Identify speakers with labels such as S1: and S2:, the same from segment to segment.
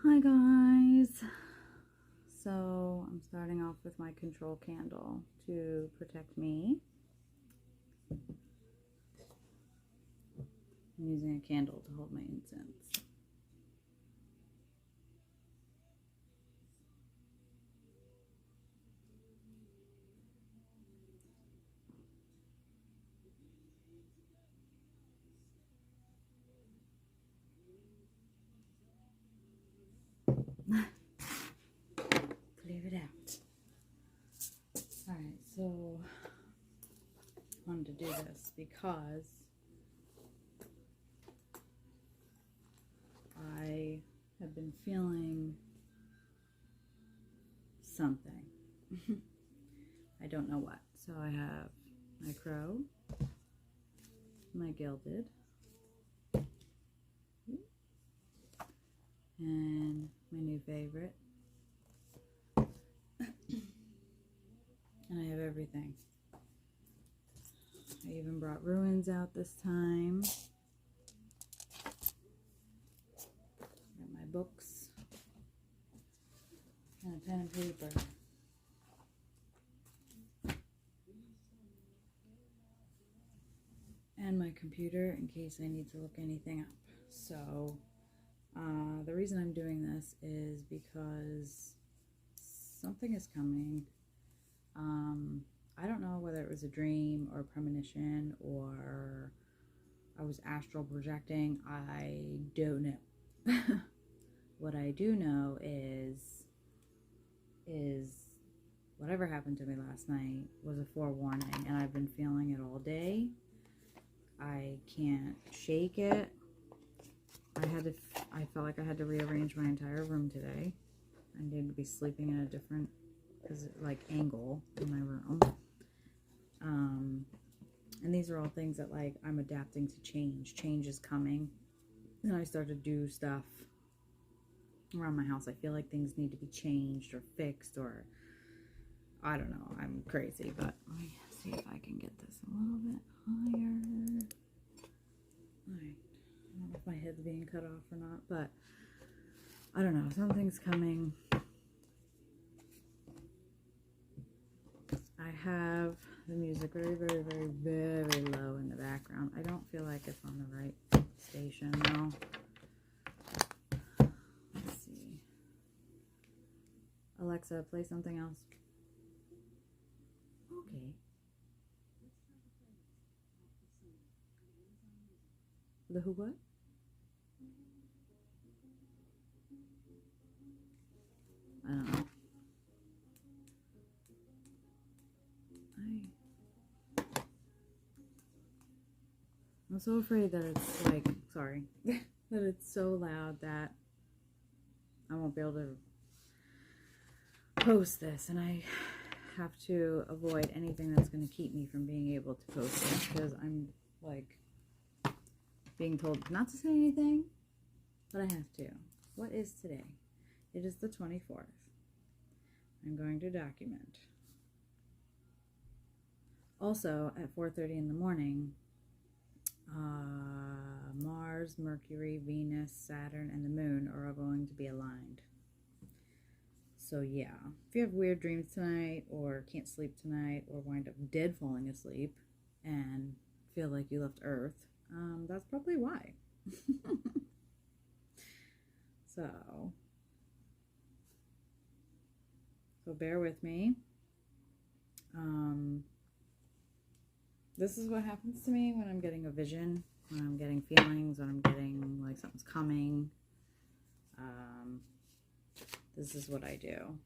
S1: Hi guys. So I'm starting off with my control candle to protect me. I'm using a candle to hold my incense. Clear it out. Alright, so I wanted to do this because I have been feeling something. I don't know what. So I have my crow, my gilded, and my new favorite. And I have everything. I even brought ruins out this time. Got my books and a pen and paper. And my computer in case I need to look anything up. So the reason I'm doing this is because something is coming. I don't know whether it was a dream or a premonition or I was astral projecting. I don't know. What I do know is whatever happened to me last night was a forewarning, and I've been feeling it all day. I can't shake it. I felt like I had to rearrange my entire room today. I need to be sleeping in a different angle in my room. And these are all things that I'm adapting to change. Change is coming. And I start to do stuff around my house. I feel like things need to be changed or fixed, or I don't know. I'm crazy, but let me see if I can get this a little bit higher. Alright. I don't know if my head's being cut off or not, but I don't know. Something's coming. I have the music very, very, very, very low in the background. I don't feel like it's on the right station though. Let's see. Alexa, play something else. Okay. The who what? I don't know. I'm so afraid that it's sorry, that it's so loud that I won't be able to post this, and I have to avoid anything that's going to keep me from being able to post this, because I'm being told not to say anything, but I have to. What is today? It is the 24th. I'm going to document. Also, at 4:30 in the morning, Mars, Mercury, Venus, Saturn, and the Moon are all going to be aligned. So yeah, if you have weird dreams tonight, or can't sleep tonight, or wind up dead falling asleep and feel like you left Earth, that's probably why. So bear with me. This is what happens to me when I'm getting a vision, when I'm getting feelings, when I'm getting like something's coming. This is what I do,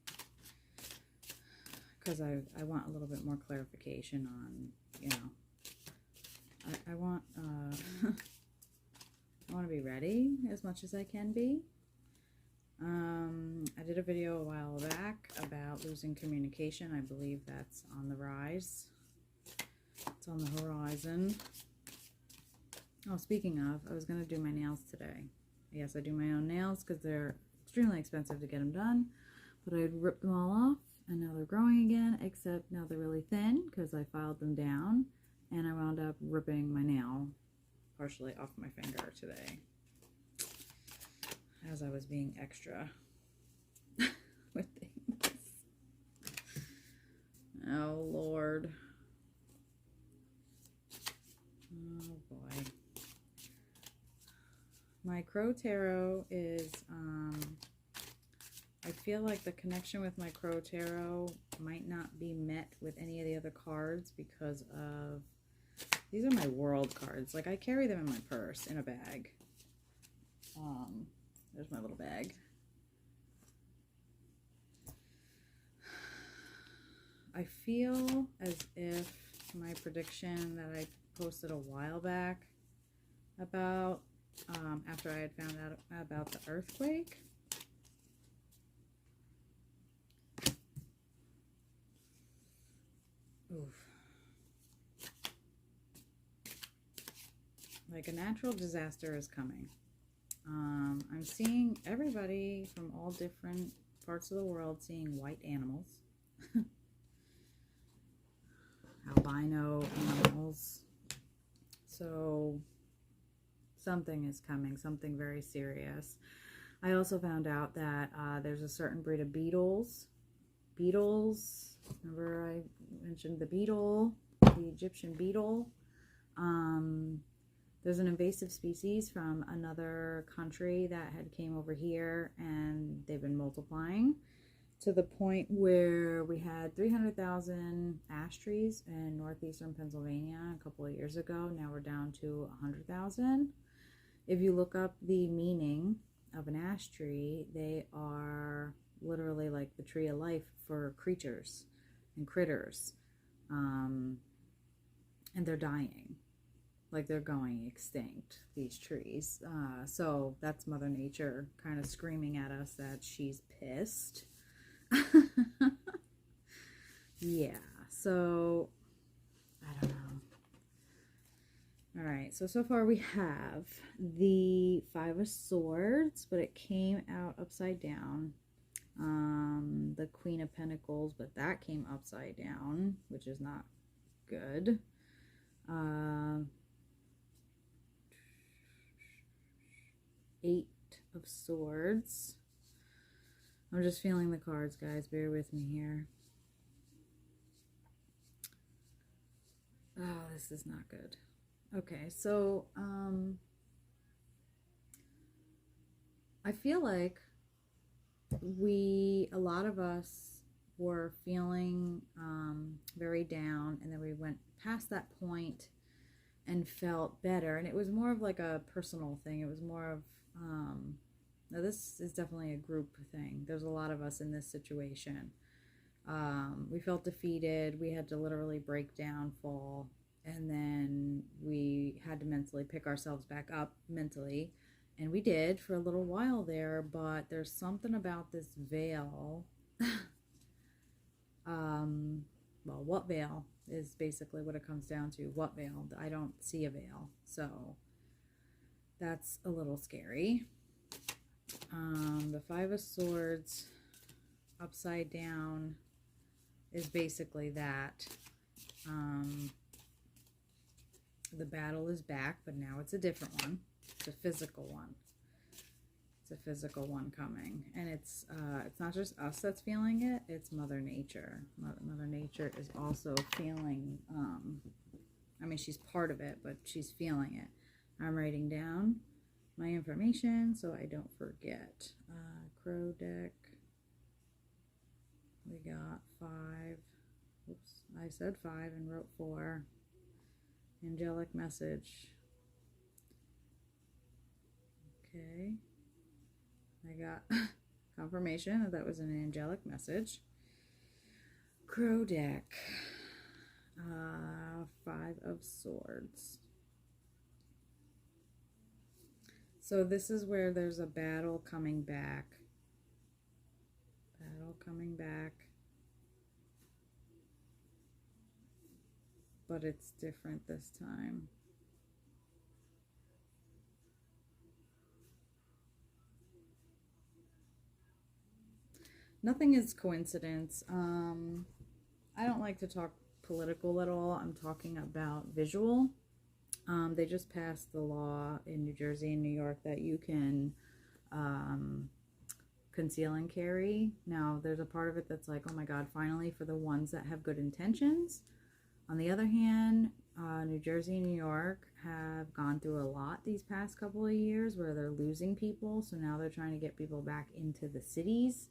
S1: because I want a little bit more clarification on, I want I want to be ready as much as I can be. I did a video a while back about losing communication. I believe that's on the rise. It's on the horizon. Oh, speaking of, I was going to do my nails today. Yes, I do my own nails because they're extremely expensive to get them done. But I had ripped them all off, and now they're growing again, except now they're really thin because I filed them down, and I wound up ripping my nail partially off my finger today. as I was being extra with things. Oh, Lord. Oh, boy. My Crow Tarot is, I feel like the connection with my Crow Tarot might not be met with any of the other cards because of, these are my world cards. Like, I carry them in my purse, in a bag. There's my little bag. I feel as if my prediction that I posted a while back about, after I had found out about the earthquake, like a natural disaster is coming. I'm seeing everybody from all different parts of the world seeing white animals. Albino animals. So something is coming, something very serious. I also found out that there's a certain breed of beetles. Beetles, remember I mentioned the beetle, the Egyptian beetle. There's an invasive species from another country that had came over here, and they've been multiplying to the point where we had 300,000 ash trees in northeastern Pennsylvania a couple of years ago. Now we're down to 100,000. If you look up the meaning of an ash tree, they are literally like the tree of life for creatures and critters. And they're dying. Like they're going extinct, these trees. So that's Mother Nature kind of screaming at us that she's pissed. Yeah, so I don't know. All right, so far we have the Five of Swords, but it came out upside down. The Queen of Pentacles, but that came upside down, which is not good. Eight of Swords. I'm just feeling the cards, guys. Bear with me here. Oh, this is not good. Okay, so I feel like a lot of us were feeling very down, and then we went past that point and felt better, and it was more of like a personal thing. It was more of now this is definitely a group thing. There's a lot of us in this situation. We felt defeated. We had to literally break down, fall, and then we had to mentally pick ourselves back up mentally, and we did for a little while there. But there's something about this veil. Well, what veil is basically what it comes down to. What veil? I don't see a veil, so that's a little scary. The Five of Swords upside down is basically that. The battle is back, but now it's a different one. It's a physical one. It's a physical one coming, and it's not just us that's feeling it. It's Mother Nature. Mother Nature is also feeling. I mean, she's part of it, but she's feeling it. I'm writing down my information so I don't forget. Crow deck. We got 5. Oops, I said 5 and wrote 4. Angelic message. Okay. I got confirmation that was an angelic message. Crow deck. 5 of Swords. So this is where there's a battle coming back. Battle coming back. But it's different this time. Nothing is coincidence. I don't like to talk political at all. I'm talking about visual. They just passed the law in New Jersey and New York that you can conceal and carry. Now, there's a part of it that's like, oh my God, finally, for the ones that have good intentions. On the other hand, New Jersey and New York have gone through a lot these past couple of years where they're losing people. So now they're trying to get people back into the cities.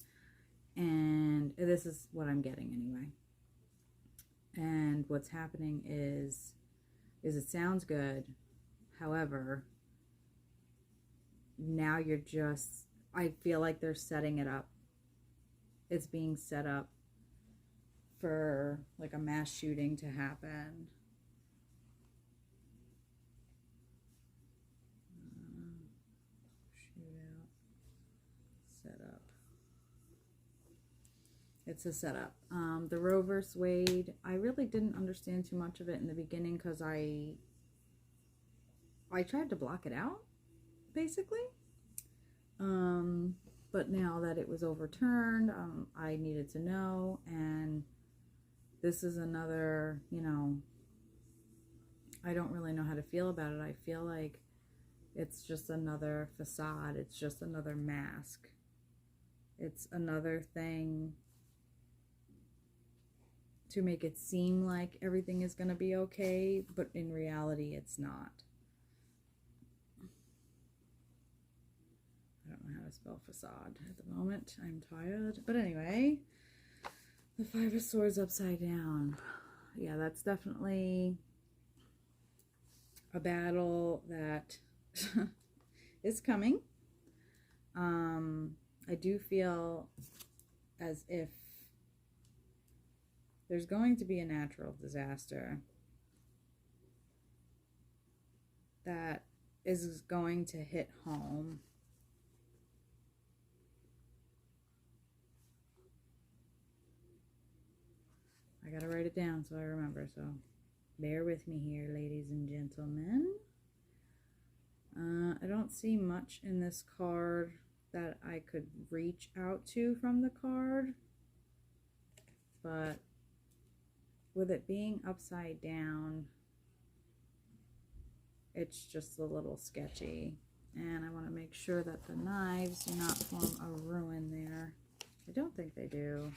S1: And this is what I'm getting anyway. And what's happening is it sounds good. However, now you're just, I feel like they're setting it up. It's being set up for like a mass shooting to happen. Shootout. Set up. It's a setup. The Roe versus Wade, I really didn't understand too much of it in the beginning because I tried to block it out, basically. But now that it was overturned, I needed to know, and this is another, you know, I don't really know how to feel about it. I feel like it's just another facade. It's just another mask. It's another thing to make it seem like everything is going to be okay, but in reality, it's not. I don't know how to spell facade at the moment. I'm tired. But anyway, the Five of Swords upside down. Yeah, that's definitely a battle that is coming. I do feel as if there's going to be a natural disaster that is going to hit home. I gotta write it down so I remember, so bear with me here, ladies and gentlemen. I don't see much in this card that I could reach out to from the card, but with it being upside down, it's just a little sketchy. And I want to make sure that the knives do not form a ruin there. I don't think they do.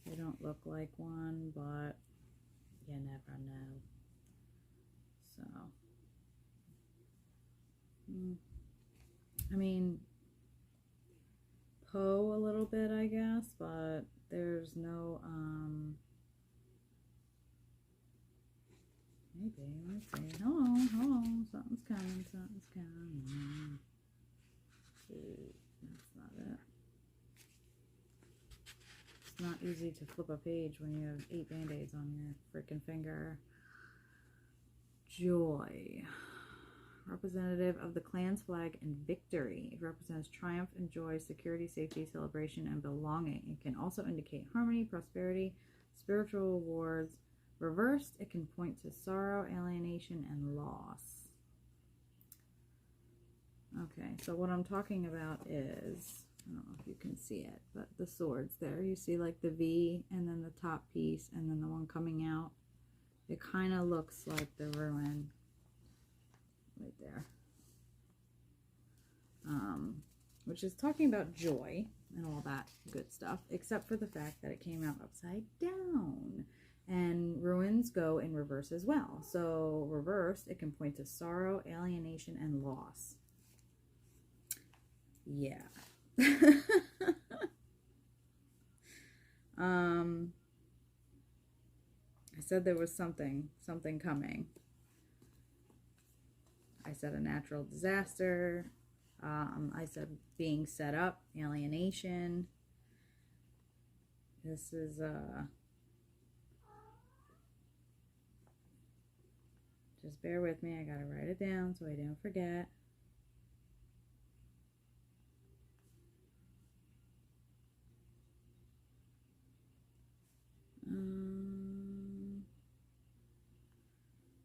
S1: They don't look like one, but you never know. So, I mean, Poe a little bit, I guess, but there's no, maybe, let's see. Hold on, something's coming, something's coming. Shoot, that's not it. It's not easy to flip a page when you have 8 band-aids on your freaking finger. Joy. Representative of the clan's flag and victory. It represents triumph and joy, security, safety, celebration, and belonging. It can also indicate harmony, prosperity, spiritual rewards. Reversed, it can point to sorrow, alienation, and loss. Okay, so what I'm talking about is, I don't know if you can see it, but the swords there. You see like the V and then the top piece and then the one coming out. It kind of looks like the ruin right there. Which is talking about joy and all that good stuff, except for the fact that it came out upside down. And ruins go in reverse as well. So reversed, it can point to sorrow, alienation, and loss. Yeah. I said there was something coming. I said a natural disaster. I said being set up, alienation. This is just bear with me. I gotta write it down so I don't forget.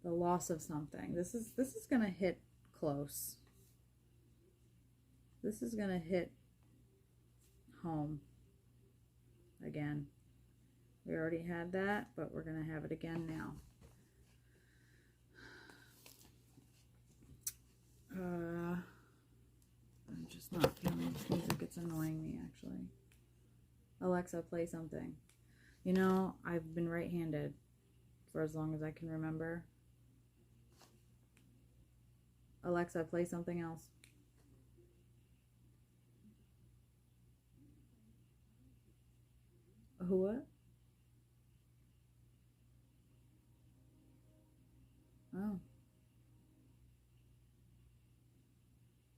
S1: The loss of something. This is gonna hit close. This is gonna hit home again. We already had that, but we're gonna have it again now. I'm just not feeling this music. It's annoying me, actually. Alexa, play something. You know, I've been right-handed for as long as I can remember. Alexa, play something else. Who what? Oh.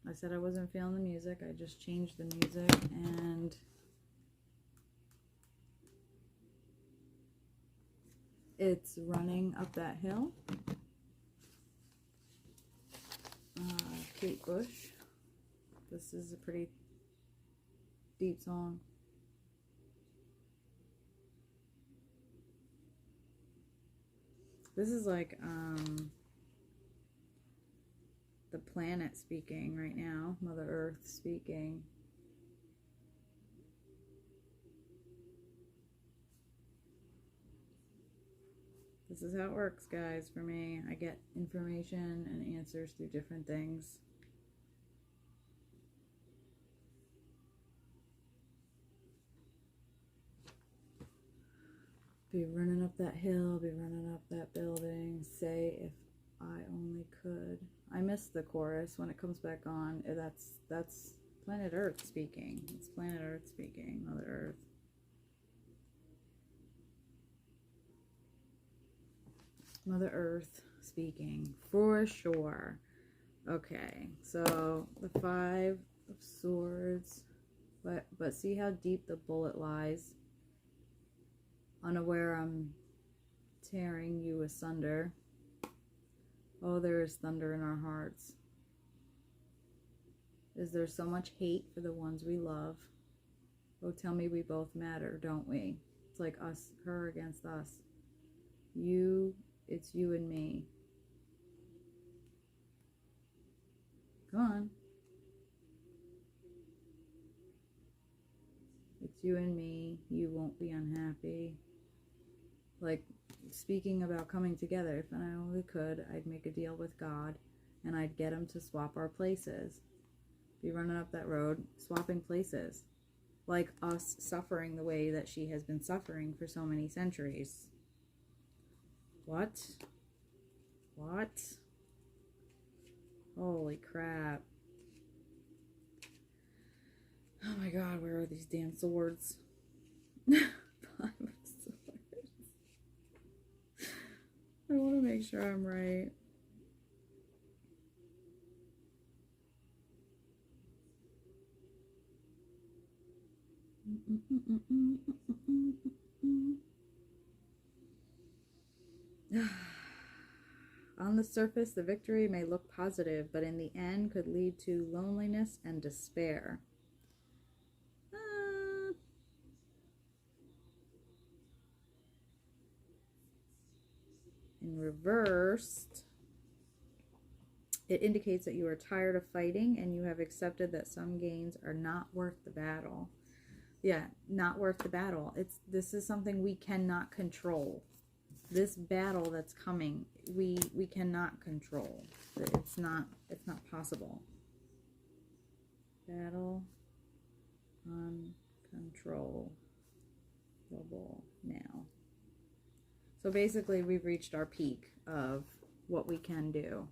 S1: I said I wasn't feeling the music. I just changed the music and it's running up that hill. Kate Bush. This is a pretty deep song. This is like the planet speaking right now, Mother Earth speaking. This is how it works, guys, for me. I get information and answers through different things. Be running up that hill, be running up that building, say if I only could. I missed the chorus when it comes back on. That's planet Earth speaking. It's planet Earth speaking, Mother Earth. Mother Earth speaking, for sure. Okay, so the 5 of Swords, but see how deep the bullet lies. Unaware I'm tearing you asunder. Oh, there is thunder in our hearts. Is there so much hate for the ones we love? Oh, tell me we both matter, don't we? It's like us, her against us. It's you and me. Come on. It's you and me. You won't be unhappy. Like, speaking about coming together, if I only could, I'd make a deal with God and I'd get him to swap our places. Be running up that road, swapping places. Like us suffering the way that she has been suffering for so many centuries. What? What? Holy crap. Oh my god, where are these damn swords? 5 of Swords. I want to make sure I'm right. On the surface, the victory may look positive, but in the end could lead to loneliness and despair. In reversed, it indicates that you are tired of fighting and you have accepted that some gains are not worth the battle. Yeah, not worth the battle. This is something we cannot control. This battle that's coming, we cannot control. It's not possible. Battle uncontrollable now. So basically we've reached our peak of what we can do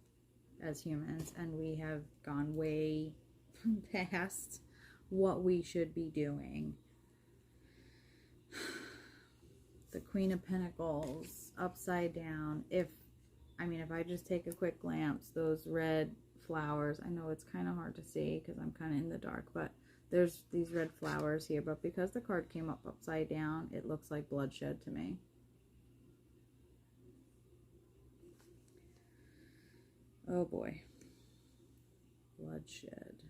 S1: as humans, and we have gone way past what we should be doing. The Queen of Pentacles upside down. If I just take a quick glance, those red flowers, I know it's kind of hard to see because I'm kind of in the dark, but there's these red flowers here, but because the card came up upside down, it looks like bloodshed to me. Oh boy. Bloodshed.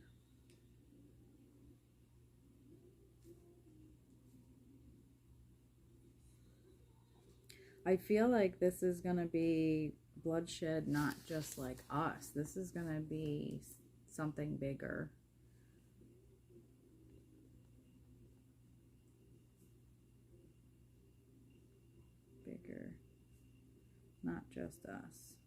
S1: I feel like this is going to be bloodshed, not just like us. This is going to be something bigger. Bigger. Not just us.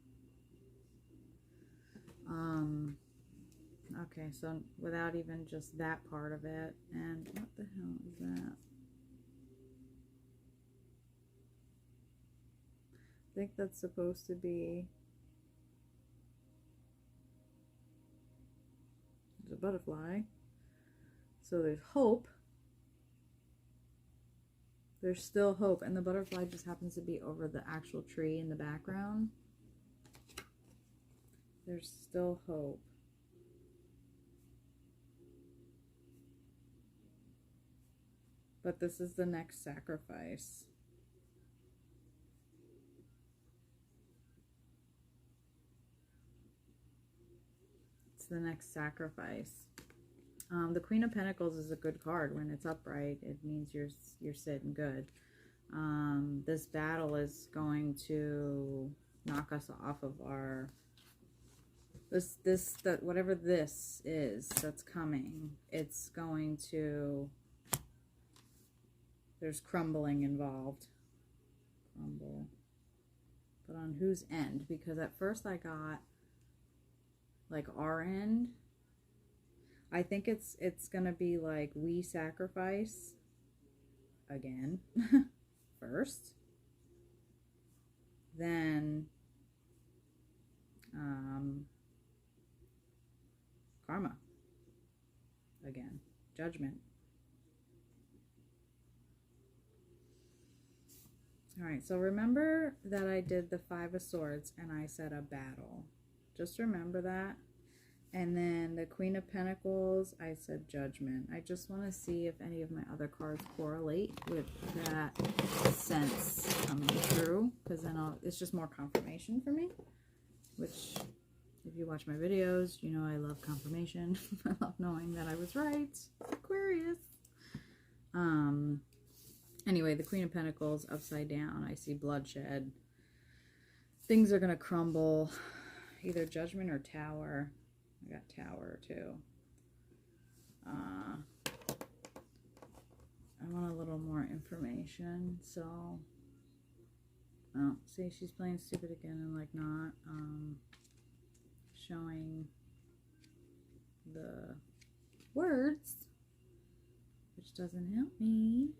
S1: Okay, so without even just that part of it. And what the hell is that? I think that's supposed to be... There's a butterfly. So there's hope. There's still hope. And the butterfly just happens to be over the actual tree in the background. There's still hope. But this is the next sacrifice. It's the next sacrifice. The Queen of Pentacles is a good card. When it's upright, it means you're sitting good. This battle is going to knock us off of our... whatever this is that's coming, it's going to... There's crumbling involved. Crumble. But on whose end? Because at first I got like our end. I think it's gonna be like we sacrifice again first. Then karma again. Judgment. Alright, so remember that I did the Five of Swords and I said a battle. Just remember that. And then the Queen of Pentacles, I said judgment. I just want to see if any of my other cards correlate with that sense coming through. Because then it's just more confirmation for me. Which, if you watch my videos, you know I love confirmation. I love knowing that I was right. Aquarius. Anyway, the Queen of Pentacles upside down. I see bloodshed. Things are going to crumble. Either judgment or tower. I got tower too. I want a little more information. So, oh, see, she's playing stupid again and like not showing the words, which doesn't help me.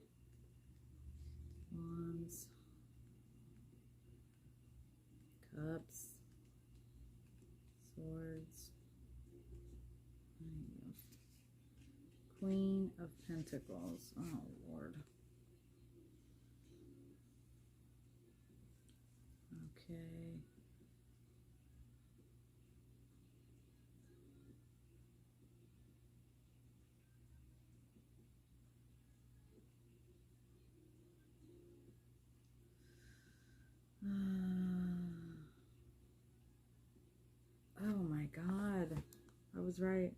S1: Wands, cups, swords, Queen of Pentacles. Oh Lord. Okay. Oh my God, I was right.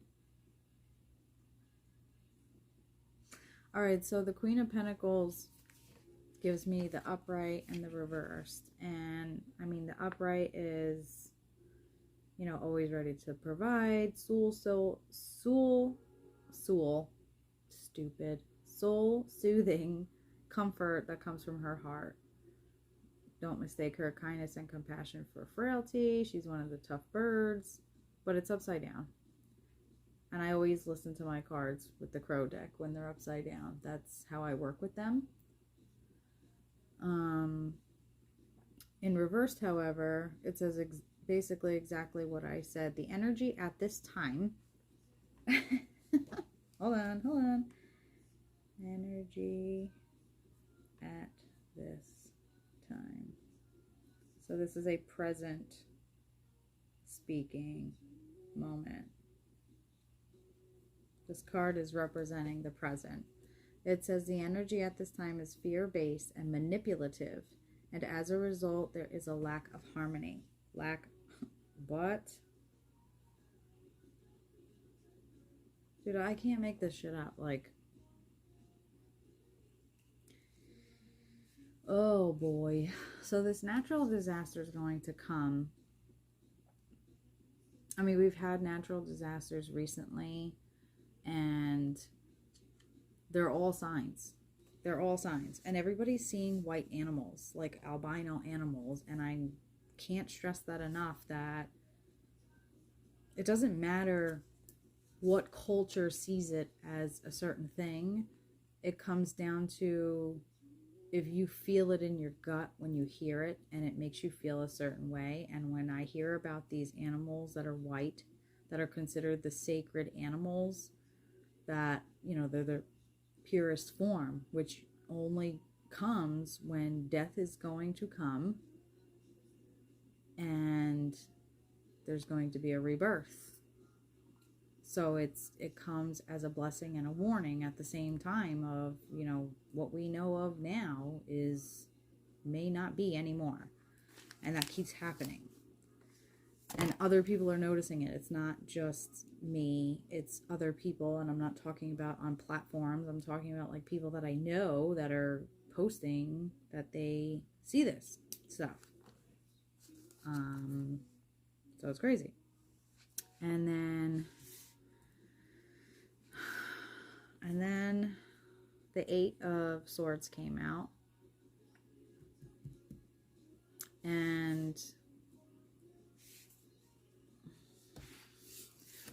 S1: All right, so the Queen of Pentacles gives me the upright and the reversed. And I mean, the upright is, you know, always ready to provide, soul soothing comfort that comes from her heart. Don't mistake her kindness and compassion for frailty. She's one of the tough birds, but it's upside down. And I always listen to my cards with the crow deck when they're upside down. That's how I work with them. In reversed, however, it says basically exactly what I said. The energy at this time. hold on. Energy at this time. So this is a present speaking moment. This card is representing the present. It says the energy at this time is fear-based and manipulative, and as a result, there is a lack of harmony. What? Dude, I can't make this shit up. Like, oh boy. So this natural disaster is going to come. I mean, we've had natural disasters recently, and they're all signs. They're all signs. And everybody's seeing white animals, like albino animals. And I can't stress that enough, that it doesn't matter what culture sees it as a certain thing. It comes down to if you feel it in your gut when you hear it and it makes you feel a certain way. And when I hear about these animals that are white, that are considered the sacred animals, that, you know, they're the purest form, which only comes when death is going to come and there's going to be a rebirth. So it comes as a blessing and a warning at the same time of, you know, what we know of now may not be anymore. And that keeps happening. And other people are noticing it. It's not just me, it's other people. And I'm not talking about on platforms. I'm talking about like people that I know that are posting that they see this stuff. So it's crazy. And then the Eight of Swords came out. And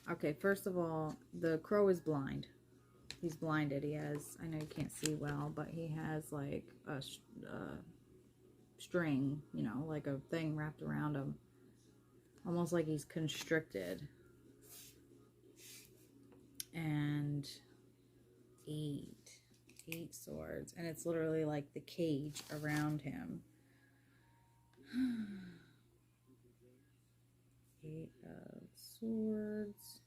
S1: okay, first of all, the crow is blind. He's blinded. He has, I know you can't see well, but he has like a string, you know, like a thing wrapped around him. Almost like he's constricted. And eight swords. And it's literally like the cage around him. Eight of Swords.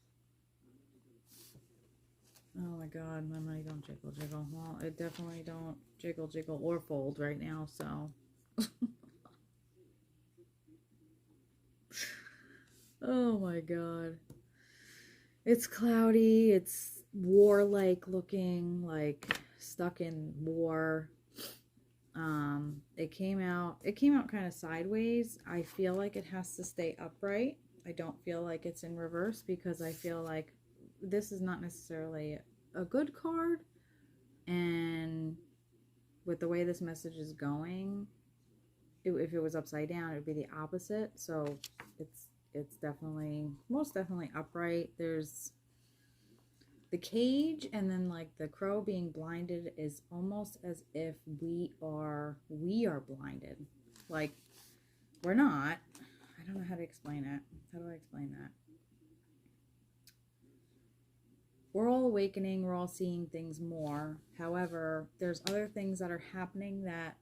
S1: Oh my god, my money don't jiggle jiggle. Well, it definitely don't jiggle jiggle or fold right now, so. Oh my god. It's cloudy, it's war-like looking, like stuck in war. It came out kind of sideways. I feel like it has to stay upright. I don't feel like it's in reverse because I feel like this is not necessarily a good card. And with the way this message is going, if it was upside down, it would be the opposite. So it's definitely, most definitely upright. There's the cage, and then like the crow being blinded is almost as if we are blinded. Like, we're not. I don't know how to explain it. How do I explain that? We're all awakening. We're all seeing things more. However, there's other things that are happening that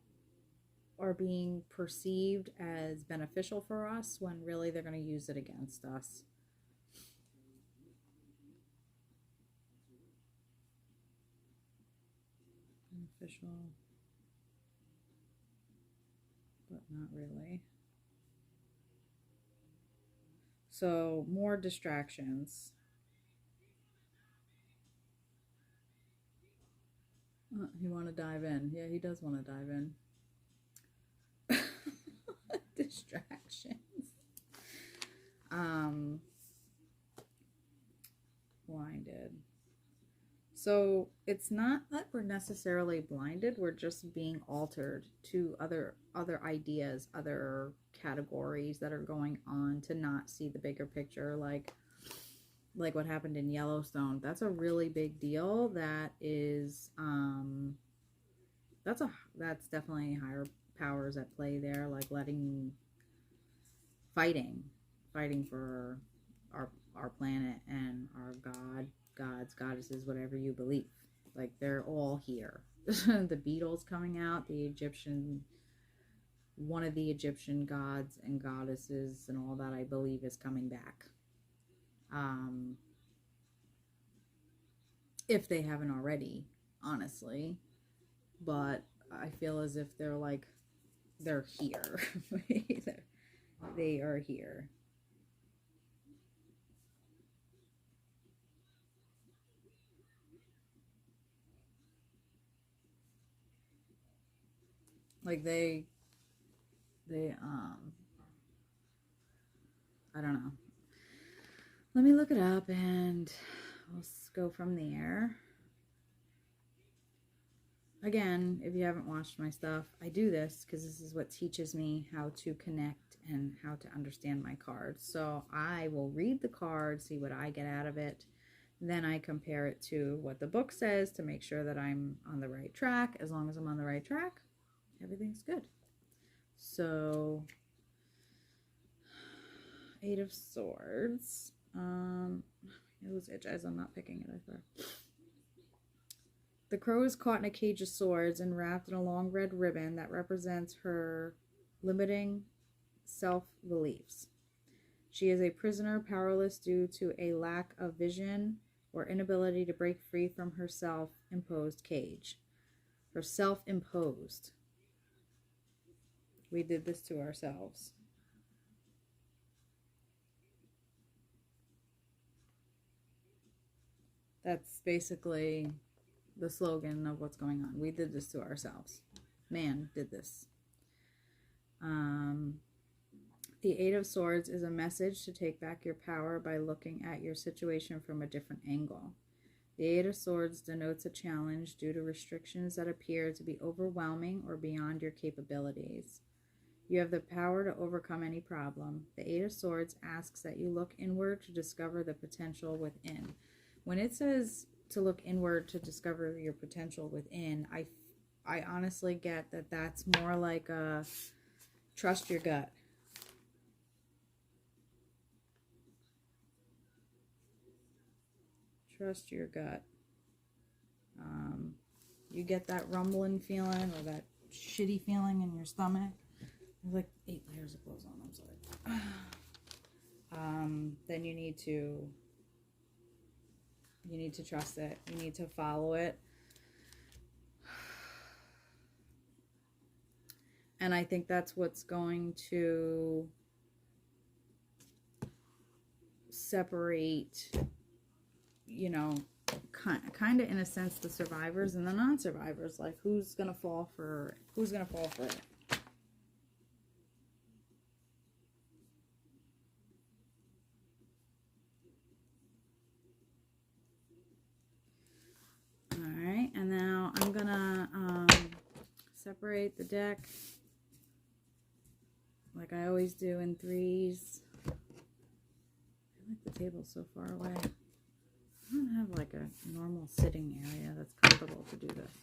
S1: are being perceived as beneficial for us when really they're going to use it against us. Beneficial, but not really. So, more distractions. He want to dive in. Yeah, he does want to dive in. Distractions. Blinded. So it's not that we're necessarily blinded. We're just being altered to other ideas, other categories that are going on, to not see the bigger picture. Like what happened in Yellowstone. That's a really big deal. That is that's definitely higher powers at play there, like fighting for our planet and our gods, goddesses, whatever you believe. Like, they're all here. The beetles coming out, one of the Egyptian gods and goddesses and all that, I believe, is coming back. If they haven't already, honestly. But I feel as if they're here. They are here. Like they I don't know. Let me look it up and we'll go from there. Again, if you haven't watched my stuff, I do this because this is what teaches me how to connect and how to understand my cards. So I will read the card, see what I get out of it. Then I compare it to what the book says to make sure that I'm on the right track. As long as I'm on the right track, everything's good. So, Eight of Swords. It was itch as I'm not picking it, I thought. The crow is caught in a cage of swords and wrapped in a long red ribbon that represents her limiting self-beliefs. She is a prisoner, powerless due to a lack of vision or inability to break free from her self-imposed cage. Her self-imposed. We did this to ourselves. That's basically the slogan of what's going on. We did this to ourselves. Man did this. The Eight of Swords is a message to take back your power by looking at your situation from a different angle. The Eight of Swords denotes a challenge due to restrictions that appear to be overwhelming or beyond your capabilities. You have the power to overcome any problem. The Eight of Swords asks that you look inward to discover the potential within. When it says to look inward to discover your potential within, I honestly get that that's more like a trust your gut. Trust your gut. You get that rumbling feeling or that shitty feeling in your stomach. There's like 8 layers of clothes on, I'm sorry. Then you need to trust it. You need to follow it. And I think that's what's going to separate, you know, kind of in a sense, the survivors and the non-survivors. Like, who's gonna fall for it? All right, and now I'm gonna separate the deck like I always do in threes. I feel like the table's so far away. I don't have like a normal sitting area that's comfortable to do this.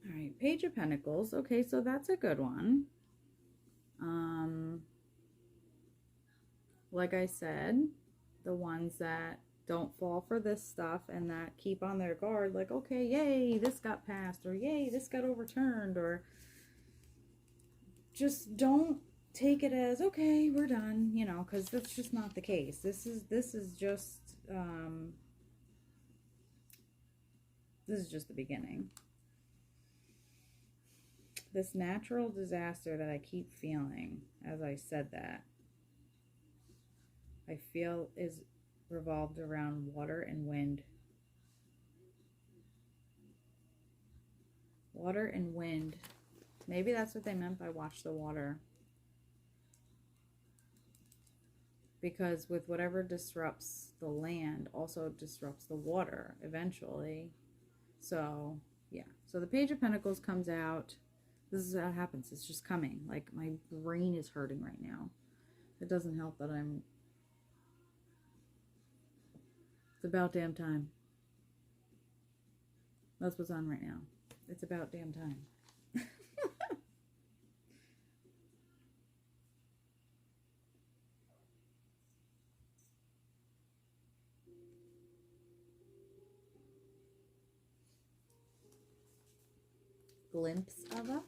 S1: All right, Page of Pentacles. Okay, so that's a good one. Like I said, the ones that don't fall for this stuff and that keep on their guard, like, okay, yay, this got passed, or yay, this got overturned, or just don't take it as, okay, we're done, you know, because that's just not the case. This is just the beginning. This natural disaster that I keep feeling as I said that, I feel is revolved around water and wind. Water and wind. Maybe that's what they meant by watch the water. Because with whatever disrupts the land also disrupts the water eventually. So, yeah. So the Page of Pentacles comes out. This is how it happens. It's just coming. Like, my brain is hurting right now. It doesn't help that it's about damn time. That's what's on right now. It's about damn time. Glimpse of us.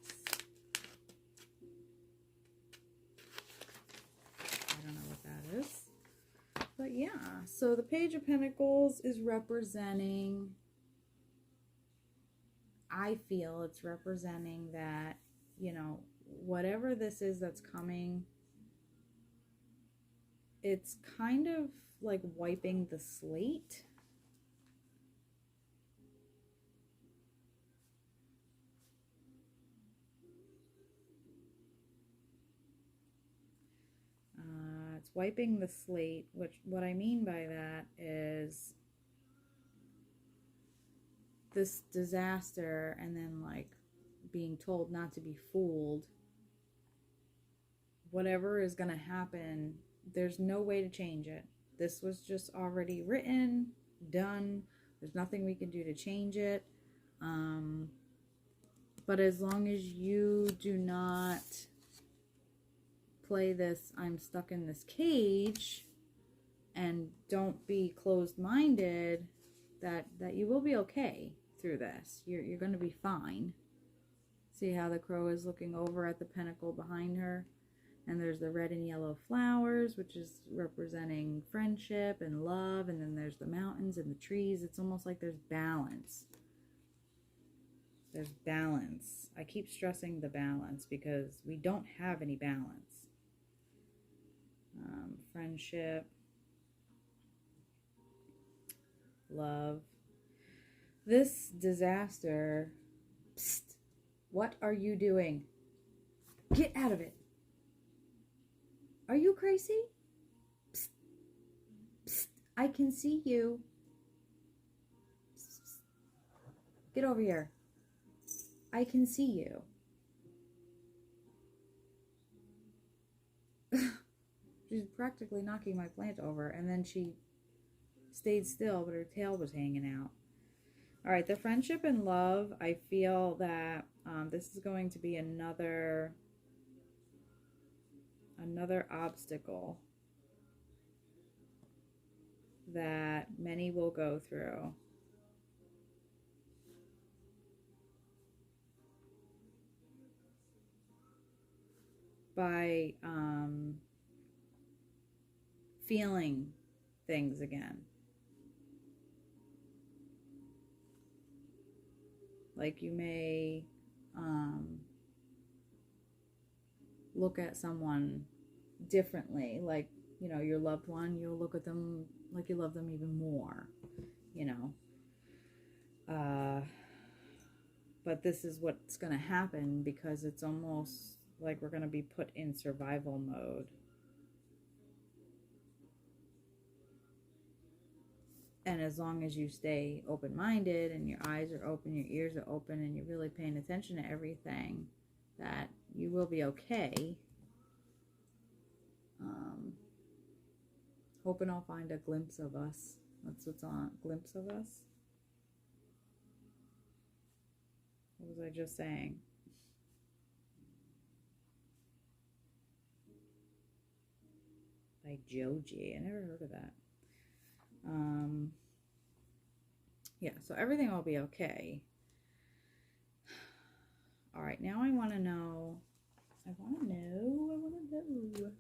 S1: I don't know what that is. But yeah, so the Page of Pentacles is representing, I feel it's representing that, you know, whatever this is that's coming, it's kind of like wiping the slate. It's wiping the slate, which what I mean by that is this disaster and then like being told not to be fooled whatever is going to happen, there's no way to change it. This was just already written, done. There's nothing we can do to change it. But as long as you do not play this I'm stuck in this cage and don't be closed-minded, that you will be okay through this. You're going to be fine. See how the crow is looking over at the pentacle behind her? And there's the red and yellow flowers, which is representing friendship and love. And then there's the mountains and the trees. It's almost like there's balance. There's balance. I keep stressing the balance because we don't have any balance. Friendship, love. This disaster, psst, what are you doing? Get out of it. Are you crazy? Psst, psst, I can see you. Psst, psst. Get over here. I can see you. She's practically knocking my plant over, and then she stayed still, but her tail was hanging out. All right, the friendship and love, I feel that this is going to be another obstacle that many will go through. By feeling things again. Like you may look at someone differently, like, you know, your loved one, you'll look at them like you love them even more, you know. But this is what's going to happen because it's almost like we're going to be put in survival mode. And as long as you stay open-minded and your eyes are open, your ears are open, and you're really paying attention to everything, that you will be okay. Hoping I'll find a glimpse of us. That's what's on. Glimpse of us? What was I just saying? By Joji. I never heard of that. Yeah, so everything will be okay. All right, now I want to know. I want to know.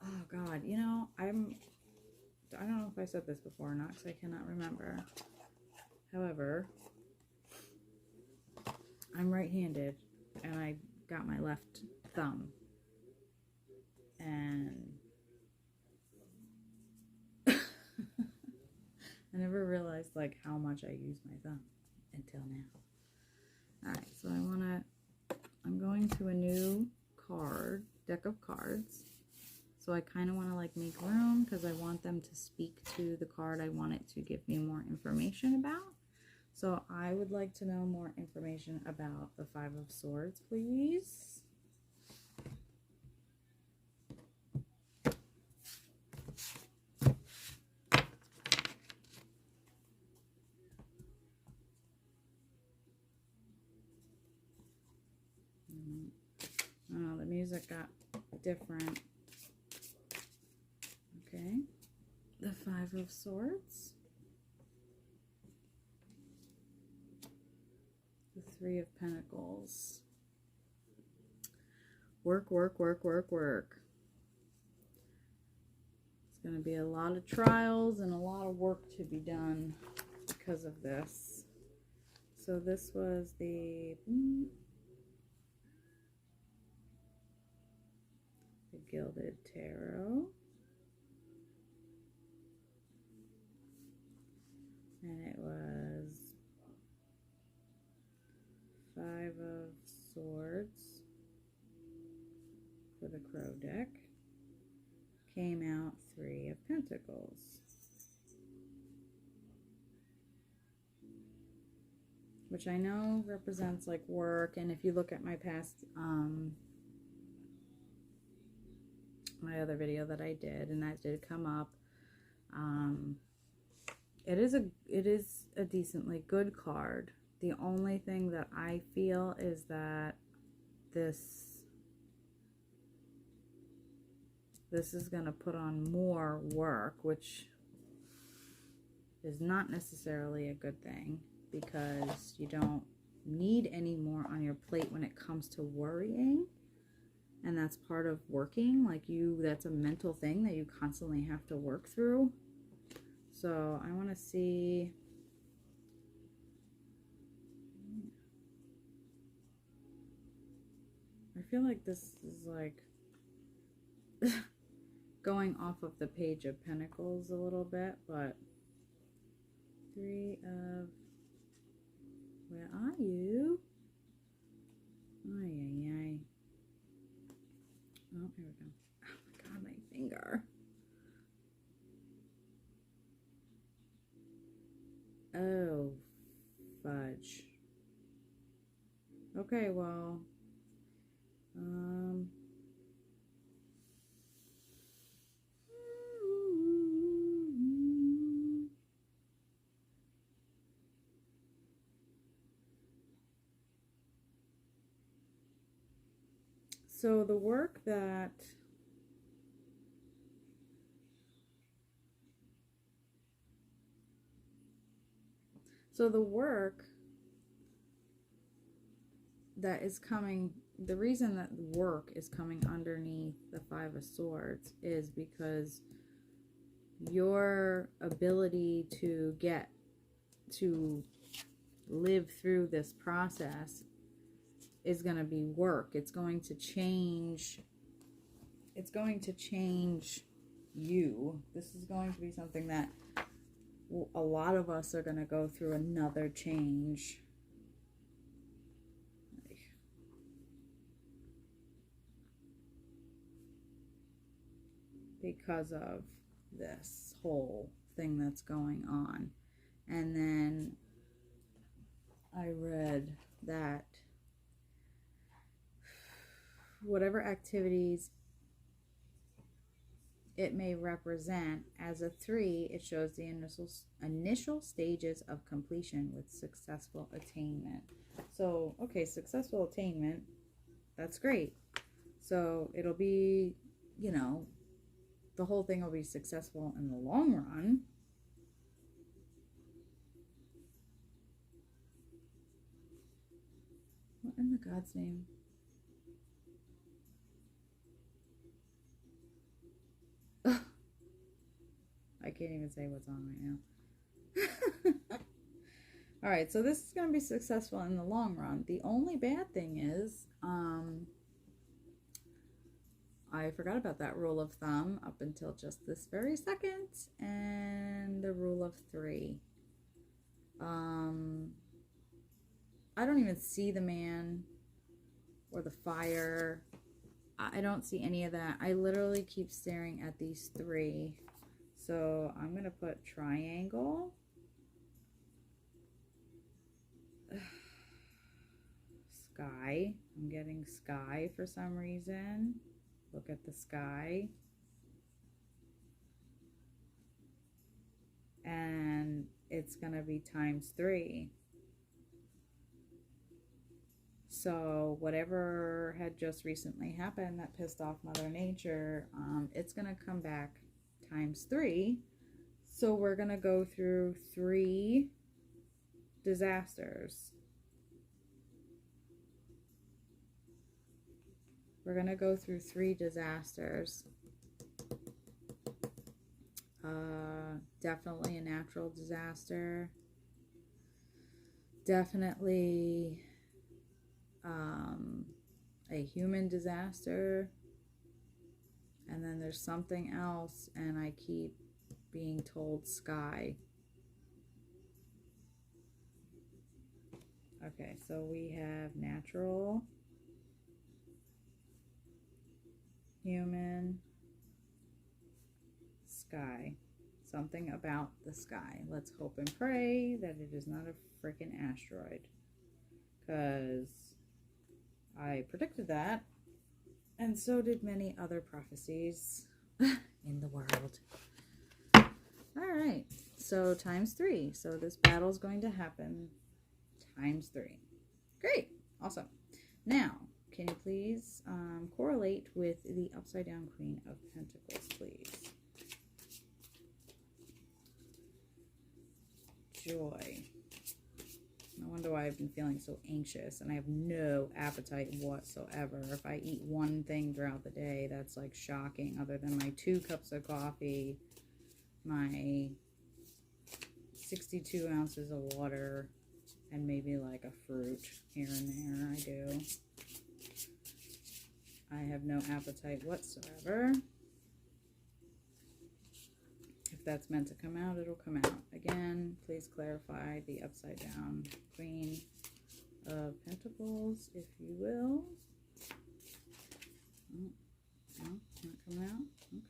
S1: Oh, God, you know, I don't know if I said this before or not because I cannot remember. However, I'm right-handed, and I got my left thumb. And I never realized, like, how much I use my thumb until now. Alright, so I'm going to a new deck of cards. So I kind of want to, like, make room because I want them to speak to the card I want it to give me more information about. So I would like to know more information about the Five of Swords, please. Oh, the music got different. Okay. The Five of Swords. The Three of Pentacles. Work, work, work, work, work. It's going to be a lot of trials and a lot of work to be done because of this. So this was the Gilded Tarot. And it was Five of Swords for the Crow deck. Came out Three of Pentacles. Which I know represents like work, and if you look at my past my other video that I did, and that did come up. It is a decently good card. The only thing that I feel is that this is going to put on more work, which is not necessarily a good thing, because you don't need any more on your plate when it comes to worrying. And that's part of working. Like, that's a mental thing that you constantly have to work through. So I want to see. I feel like this is like going off of the Page of Pentacles a little bit, but Three of, where are you? Ay, ay, ay. Oh, here we go. Oh my God, my finger. Oh, fudge. Okay, well, so the work that is coming, the reason that work is coming underneath the Five of Swords is because your ability to live through this process is going to be work. It's going to change. It's going to change you. This is going to be something that a lot of us are going to go through another change. Because of this whole thing that's going on. And then I read that whatever activities it may represent, as a 3, it shows the initial stages of completion with successful attainment. So, okay, successful attainment, that's great. So it'll be, you know, the whole thing will be successful in the long run. What in the God's name? I can't even say what's on right now. All right, so this is going to be successful in the long run. The only bad thing is, I forgot about that rule of thumb up until just this very second, and the rule of 3. I don't even see the man or the fire. I don't see any of that. I literally keep staring at these 3. So I'm going to put triangle. Sky. I'm getting sky for some reason. Look at the sky. And it's going to be times 3. So whatever had just recently happened that pissed off Mother Nature, it's going to come back times 3. So we're going to go through 3 disasters. We're going to go through 3 disasters. Definitely a natural disaster. Definitely a human disaster. And then there's something else, and I keep being told sky. Okay, so we have natural, human, sky. Something about the sky. Let's hope and pray that it is not a freaking asteroid, because I predicted that And so did many other prophecies in the world. All right, so times 3. So this battle is going to happen times 3. Great, awesome. Now, can you please correlate with the upside down Queen of Pentacles, please? Joy. No wonder why I've been feeling so anxious and I have no appetite whatsoever. If I eat one thing throughout the day, that's like shocking, other than my 2 cups of coffee, my 62 ounces of water, and maybe like a fruit here and there. I do. I have no appetite whatsoever. If that's meant to come out, it'll come out. Again, please clarify the upside down Queen of Pentacles, if you will. Oh, no, not coming out.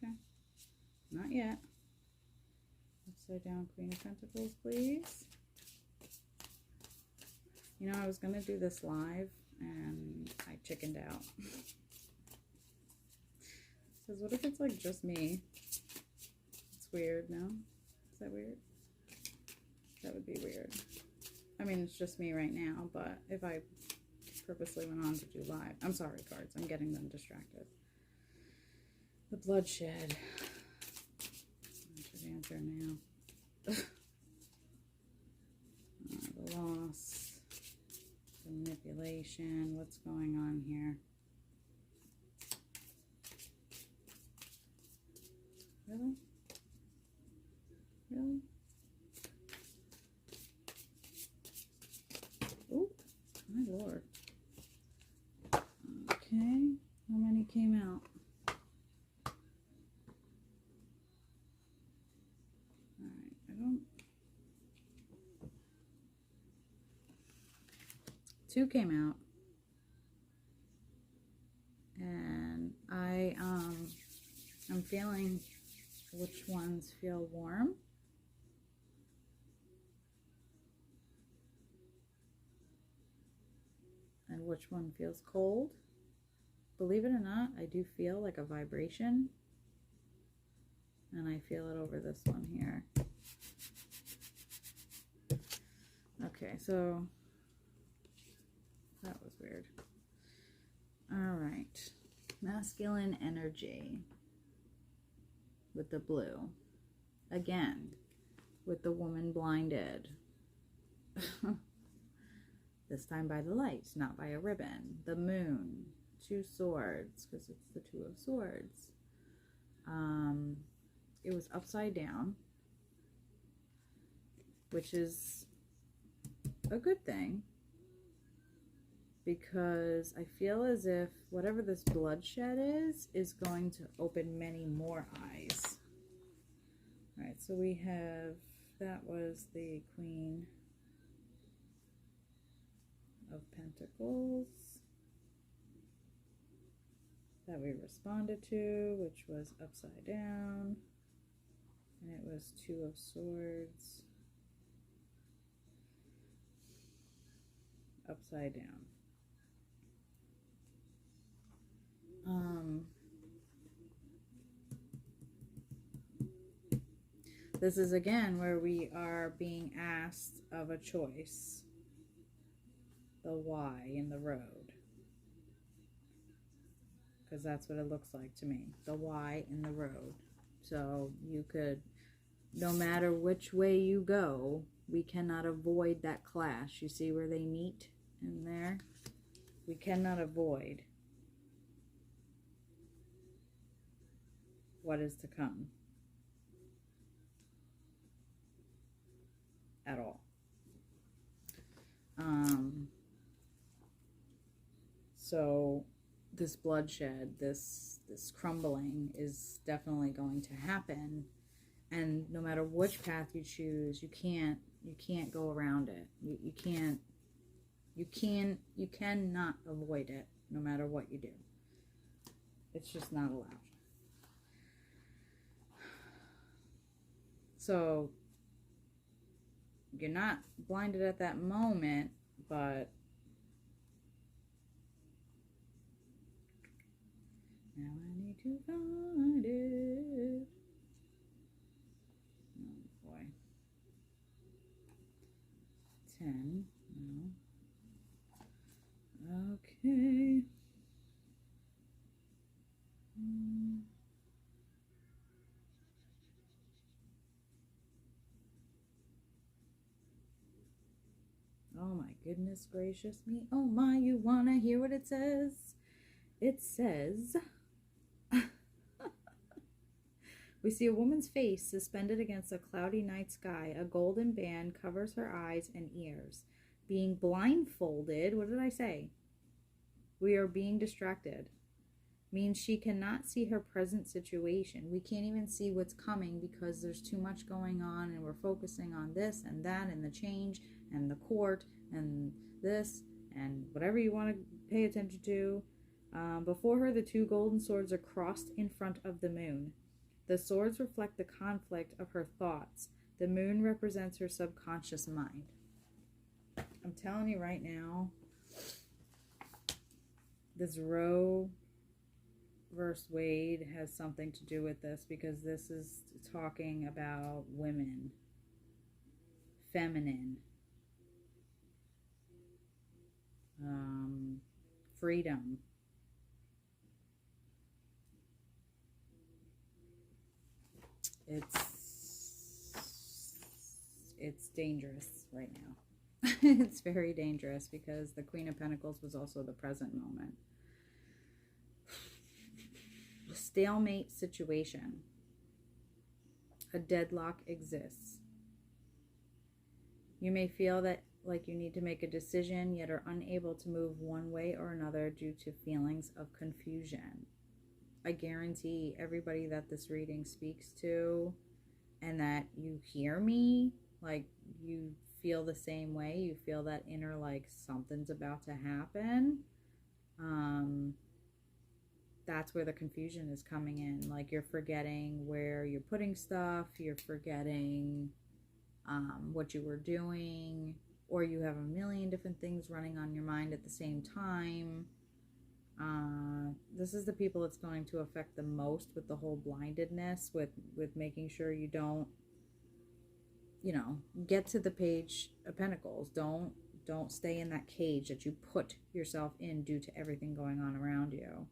S1: Okay. Not yet. Upside down Queen of Pentacles, please. You know, I was going to do this live, and I chickened out. Because what if it's like just me? It's weird, no? Is that weird? That would be weird. I mean, it's just me right now, but if I purposely went on to do live. I'm sorry, cards. I'm getting them distracted. The bloodshed. I should answer now. The loss. The manipulation. What's going on here? Really? Really? Oh, my lord. Okay. How many came out? Alright, I don't... 2 came out. And I'm feeling which ones feel warm. And which one feels cold. Believe it or not, I do feel like a vibration. And I feel it over this one here. Okay, so that was weird. All right. Masculine energy with the blue. Again, with the woman blinded. This time by the light, not by a ribbon. The moon. 2 swords, because it's the 2 of swords. It was upside down, which is a good thing, because I feel as if whatever this bloodshed is going to open many more eyes. All right, so we have, that was the Queen of Pentacles that we responded to, which was upside down, and it was 2 of Swords upside down. This is again where we are being asked of a choice. The why in the road. Because that's what it looks like to me. The why in the road. So you could, no matter which way you go, we cannot avoid that clash. You see where they meet in there? We cannot avoid what is to come. At all. So this bloodshed, this crumbling is definitely going to happen, and no matter which path you choose, you can't go around it. You cannot avoid it, no matter what you do. It's just not allowed. So you're not blinded at that moment, but to find it. Oh boy. 10. No. Okay. Oh my goodness gracious me. Oh my, you wanna hear what it says? It says, we see a woman's face suspended against a cloudy night sky. A golden band covers her eyes and ears. Being blindfolded, what did I say? We are being distracted. Means she cannot see her present situation. We can't even see what's coming because there's too much going on and we're focusing on this and that and the change and the court and this and whatever you want to pay attention to. Before her, the two golden swords are crossed in front of the moon. The swords reflect the conflict of her thoughts. The moon represents her subconscious mind. I'm telling you right now, this Roe versus Wade has something to do with this, because this is talking about women, feminine, freedom. It's dangerous right now. It's very dangerous because the Queen of Pentacles was also the present moment. Stalemate situation. A deadlock exists. You may feel that like you need to make a decision, yet are unable to move one way or another due to feelings of confusion. I guarantee everybody that this reading speaks to and that you hear me, like you feel the same way. You feel that inner like something's about to happen. That's where the confusion is coming in. Like you're forgetting where you're putting stuff. You're forgetting what you were doing. Or you have a million different things running on your mind at the same time. This is the people it's going to affect the most with the whole blindedness, with making sure you don't, get to the Page of Pentacles. Don't stay in that cage that you put yourself in due to everything going on around you.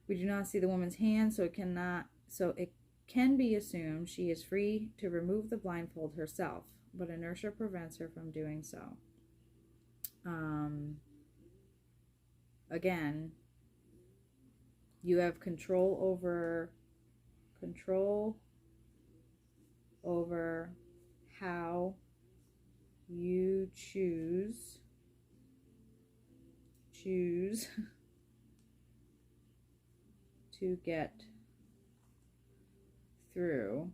S1: We do not see the woman's hand, so it can be assumed she is free to remove the blindfold herself, but inertia prevents her from doing so. Again, you have control over how you choose to get through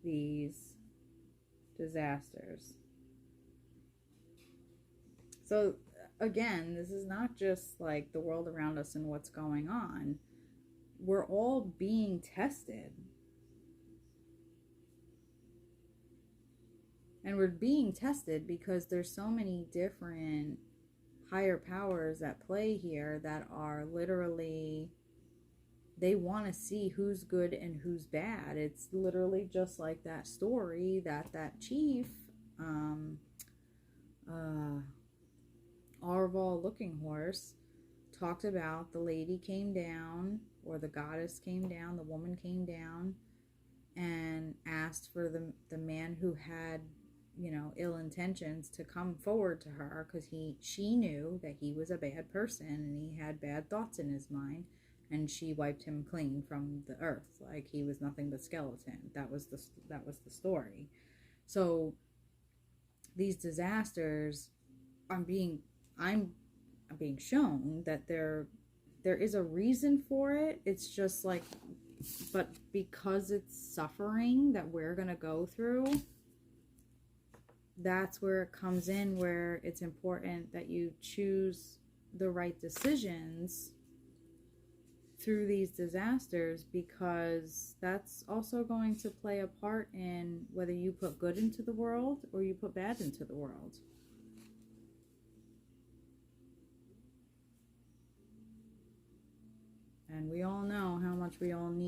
S1: these disasters. So again, this is not just like the world around us and what's going on. We're all being tested. And we're being tested because there's so many different higher powers at play here that are literally, they want to see who's good and who's bad. It's literally just like that story that chief, Arval Looking Horse, talked about. The lady came down, or the goddess came down, the woman came down and asked for the man who had, ill intentions to come forward to her, because she knew that he was a bad person and he had bad thoughts in his mind, and she wiped him clean from the earth like he was nothing but skeleton. That was the story. So these disasters, I'm being shown that there is a reason for it. It's just like, but because it's suffering that we're gonna go through, that's where it comes in, where it's important that you choose the right decisions through these disasters, because that's also going to play a part in whether you put good into the world or you put bad into the world. And we all know how much we all need